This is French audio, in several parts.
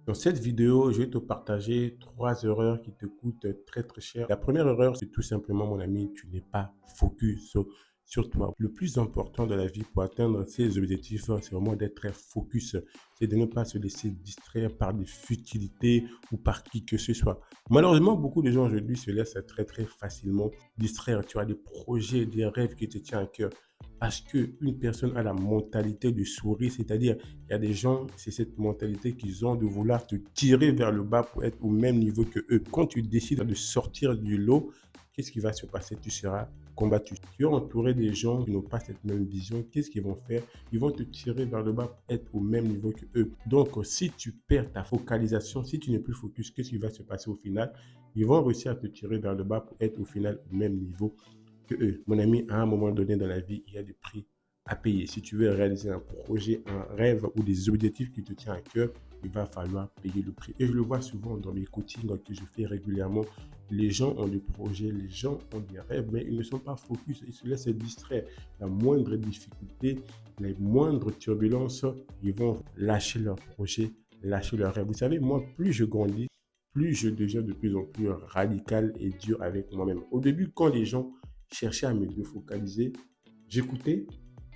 Dans cette vidéo, je vais te partager 3 erreurs qui te coûtent très très cher. La première erreur, c'est tout simplement, mon ami, tu n'es pas focus sur toi. Le plus important de la vie pour atteindre ses objectifs, c'est vraiment d'être très focus. C'est de ne pas se laisser distraire par des futilités ou par qui que ce soit. Malheureusement, beaucoup de gens aujourd'hui se laissent très très facilement distraire. Tu as des projets, des rêves qui te tiennent à cœur. Parce qu'une personne a la mentalité de souris, c'est-à-dire il y a des gens, c'est cette mentalité qu'ils ont de vouloir te tirer vers le bas pour être au même niveau que eux. Quand tu décides de sortir du lot, qu'est-ce qui va se passer? Tu seras combattu. Tu es entouré des gens qui n'ont pas cette même vision. Qu'est-ce qu'ils vont faire? Ils vont te tirer vers le bas pour être au même niveau que eux. Donc, si tu perds ta focalisation, si tu n'es plus focus, qu'est-ce qui va se passer au final? Ils vont réussir à te tirer vers le bas pour être au final au même niveau que eux. Mon ami, à un moment donné dans la vie, il y a des prix à payer. Si tu veux réaliser un projet, un rêve ou des objectifs qui te tiennent à cœur, il va falloir payer le prix. Et je le vois souvent dans mes coachings que je fais régulièrement. Les gens ont des projets, les gens ont des rêves, mais ils ne sont pas focus, ils se laissent distraire. La moindre difficulté, les moindres turbulences, ils vont lâcher leur projet, lâcher leur rêve. Vous savez, moi, plus je grandis, plus je deviens de plus en plus radical et dur avec moi-même. Au début, quand les gens cherchaient à me défocaliser, j'écoutais,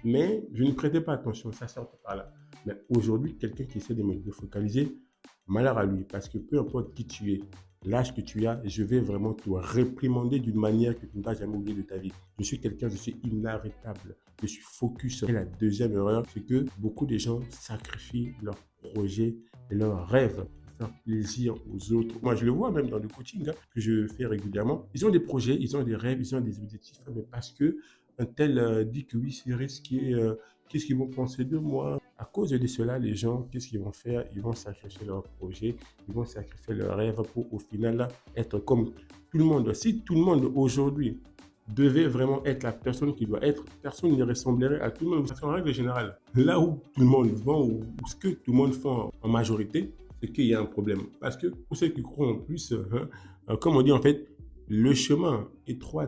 mais je ne prêtais pas attention, ça sortait par là. Mais aujourd'hui, quelqu'un qui essaie de me défocaliser, malheur à lui, parce que peu importe qui tu es, l'âge que tu as, je vais vraiment te réprimander d'une manière que tu ne vas jamais oublier de ta vie. Je suis quelqu'un, je suis inarrêtable, je suis focus. Et la deuxième erreur, c'est que beaucoup de gens sacrifient leurs projets et leurs rêves pour faire plaisir aux autres. Moi, je le vois même dans le coaching que je fais régulièrement. Ils ont des projets, ils ont des rêves, ils ont des objectifs, mais parce que un tel dit que oui, c'est risqué, qu'est-ce qu'ils vont penser de moi? À cause de cela, les gens, qu'est-ce qu'ils vont faire? Ils vont sacrifier leur projet, ils vont sacrifier leur rêve pour au final être comme tout le monde. Si tout le monde aujourd'hui devait vraiment être la personne qui doit être, personne ne ressemblerait à tout le monde. Parce qu'en règle générale, là où tout le monde va ou ce que tout le monde fait en majorité, c'est qu'il y a un problème. Parce que pour ceux qui croient en plus, comme on dit en fait, le chemin étroit,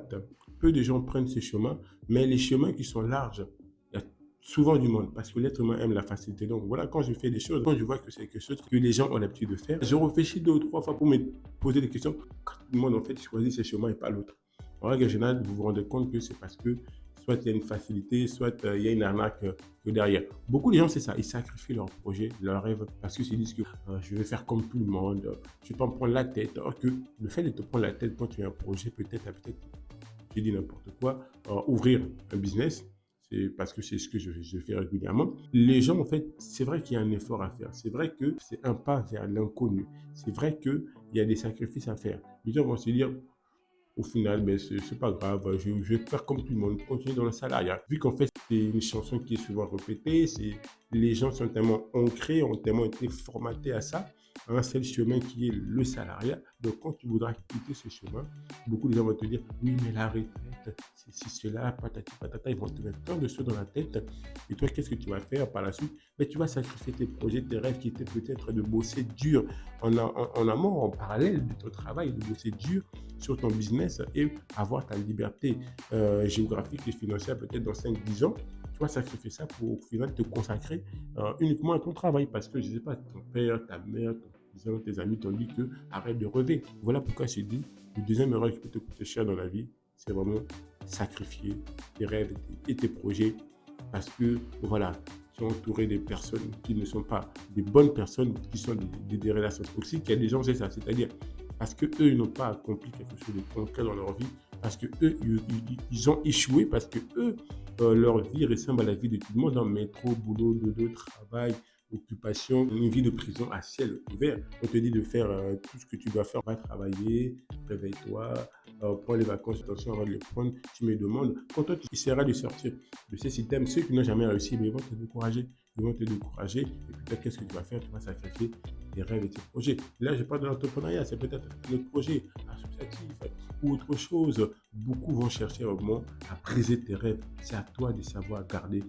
peu de gens prennent ce chemin, mais les chemins qui sont larges, il y a souvent du monde parce que l'être humain aime la facilité. Donc voilà, quand je fais des choses, quand je vois que c'est quelque chose que les gens ont l'habitude de faire, je réfléchis 2 ou 3 fois pour me poser des questions. Quand tout le monde en fait choisit ce chemin et pas l'autre. En règle générale, vous vous rendez compte que c'est parce que soit il y a une facilité, soit il y a une arnaque derrière. Beaucoup de gens, c'est ça, ils sacrifient leur projet, leur rêve, parce qu'ils se disent que je vais faire comme tout le monde, je vais pas me prendre la tête. Alors que le fait de te prendre la tête quand tu as un projet, peut-être, je dis n'importe quoi, ouvrir un business, c'est parce que c'est ce que je fais régulièrement. Les gens, en fait, c'est vrai qu'il y a un effort à faire. C'est vrai que c'est un pas vers l'inconnu. C'est vrai qu'il y a des sacrifices à faire. Les gens vont se dire, au final, mais c'est pas grave, je vais faire comme tout le monde, continuer dans le salariat. Vu qu'en fait, c'est une chanson qui est souvent répétée, les gens sont tellement ancrés, ont tellement été formatés à ça, à un seul chemin qui est le salariat. Donc, quand tu voudras quitter ce chemin, beaucoup de gens vont te dire, oui, mais la retraite, c'est cela, patati patata, ils vont te mettre plein de choses dans la tête. Et toi, qu'est-ce que tu vas faire par la suite? Mais tu vas sacrifier tes projets, tes rêves qui étaient peut-être de bosser dur en amont, en parallèle de ton travail, de bosser dur sur ton business et avoir ta liberté géographique et financière peut-être dans 5 10 ans. Tu vas sacrifier ça pour au final te consacrer uniquement à ton travail parce que, je ne sais pas, ton père, ta mère, ton cousin, tes amis t'ont dit que arrête de rêver. Voilà pourquoi je dis, le deuxième erreur qui peut te coûter cher dans la vie, c'est vraiment sacrifier tes rêves et tes projets parce que, voilà, tu es entouré des personnes qui ne sont pas des bonnes personnes, qui sont des relations toxiques. Il y a des gens, c'est ça, c'est-à-dire parce qu'eux, ils n'ont pas accompli quelque chose de concret dans leur vie, parce qu'eux, ils ont échoué, parce qu'eux, leur vie ressemble à la vie de tout le monde, dans métro, boulot, dodo, travail, occupation, une vie de prison à ciel ouvert. On te dit de faire tout ce que tu dois faire, va travailler, réveille-toi, prends les vacances, attention avant de les prendre. Tu me demandes, quand toi tu essaieras de sortir de ces systèmes, ceux qui n'ont jamais réussi, mais ils vont te décourager. Ils vont te décourager. Et puis, toi, qu'est-ce que tu vas faire? Tu vas sacrifier tes rêves et tes projets. Là, je parle de l'entrepreneuriat, c'est peut-être un autre projet associatif ou autre chose. Beaucoup vont chercher vraiment à briser tes rêves. C'est à toi de savoir garder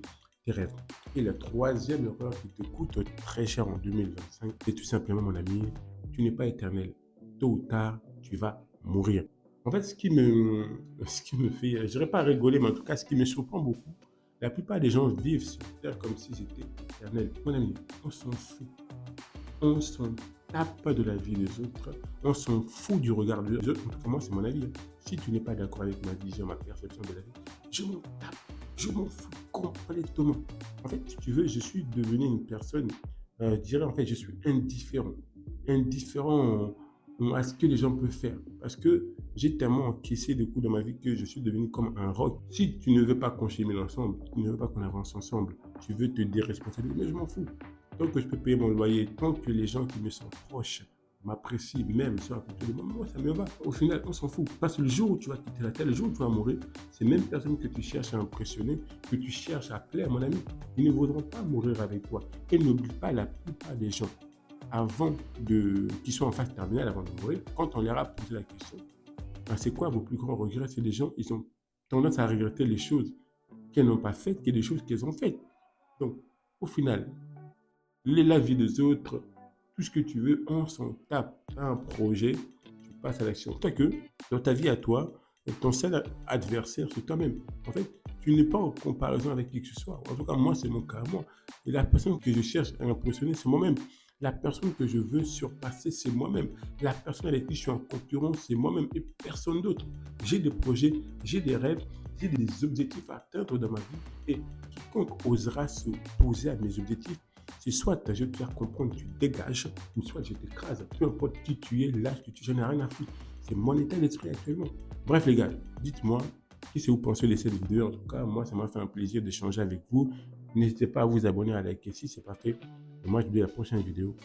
tes rêves. Et la troisième erreur qui te coûte très cher en 2025, c'est tout simplement, mon ami, tu n'es pas éternel. Tôt ou tard, tu vas mourir. En fait, ce qui me fait, je dirais pas rigoler, mais en tout cas, ce qui me surprend beaucoup, la plupart des gens vivent sur Terre comme si c'était éternel. Mon ami, on s'en fout. On s'en tape pas de la vie des autres. On s'en fout du regard des autres. En tout cas, moi, c'est mon avis, hein. Si tu n'es pas d'accord avec ma vision, ma perception de la vie, je m'en tape. Je m'en fous complètement. En fait, si tu veux, je suis devenu une personne, je dirais en fait, je suis indifférent. Indifférent à ce que les gens peuvent faire. Parce que j'ai tellement encaissé de coups dans ma vie que je suis devenu comme un roc. Si tu ne veux pas qu'on chemine ensemble, tu ne veux pas qu'on avance ensemble, tu veux te déresponsabiliser, mais je m'en fous. Tant que je peux payer mon loyer, tant que les gens qui me sont proches m'apprécient, même sur un côté de moi, ça me va. Au final, on s'en fout. Parce que le jour où tu vas quitter la terre, le jour où tu vas mourir, ces mêmes personnes que tu cherches à impressionner, que tu cherches à plaire, mon ami, ils ne voudront pas mourir avec toi. Et n'oublie pas, la plupart des gens, qui sont en phase terminale, avant de mourir, quand on leur a posé la question, ben, c'est quoi vos plus grands regrets? C'est des gens, ils ont tendance à regretter les choses qu'elles n'ont pas faites que des choses qu'elles ont faites. Donc, au final, la vie des autres, tout ce que tu veux, on s'en tape. Tu as un projet, tu passes à l'action. Toi que, dans ta vie à toi, ton seul adversaire, c'est toi-même. En fait, tu n'es pas en comparaison avec qui que ce soit. En tout cas, moi, c'est mon cas à moi. Et la personne que je cherche à impressionner, c'est moi-même. La personne que je veux surpasser, c'est moi-même. La personne avec qui je suis en concurrence, c'est moi-même et personne d'autre. J'ai des projets, j'ai des rêves, j'ai des objectifs à atteindre dans ma vie. Et quiconque osera se poser à mes objectifs, c'est soit je vais te faire comprendre, tu dégages, ou soit je t'écrase. Peu importe qui tu es, l'âge que tu es, j'en ai rien à foutre. C'est mon état d'esprit actuellement. Bref, les gars, dites-moi, qu'est-ce que vous pensez de cette vidéo? En tout cas, moi, ça m'a fait un plaisir d'échanger avec vous. N'hésitez pas à vous abonner, à liker si ce n'est pas fait. Et moi, je vous dis à la prochaine vidéo.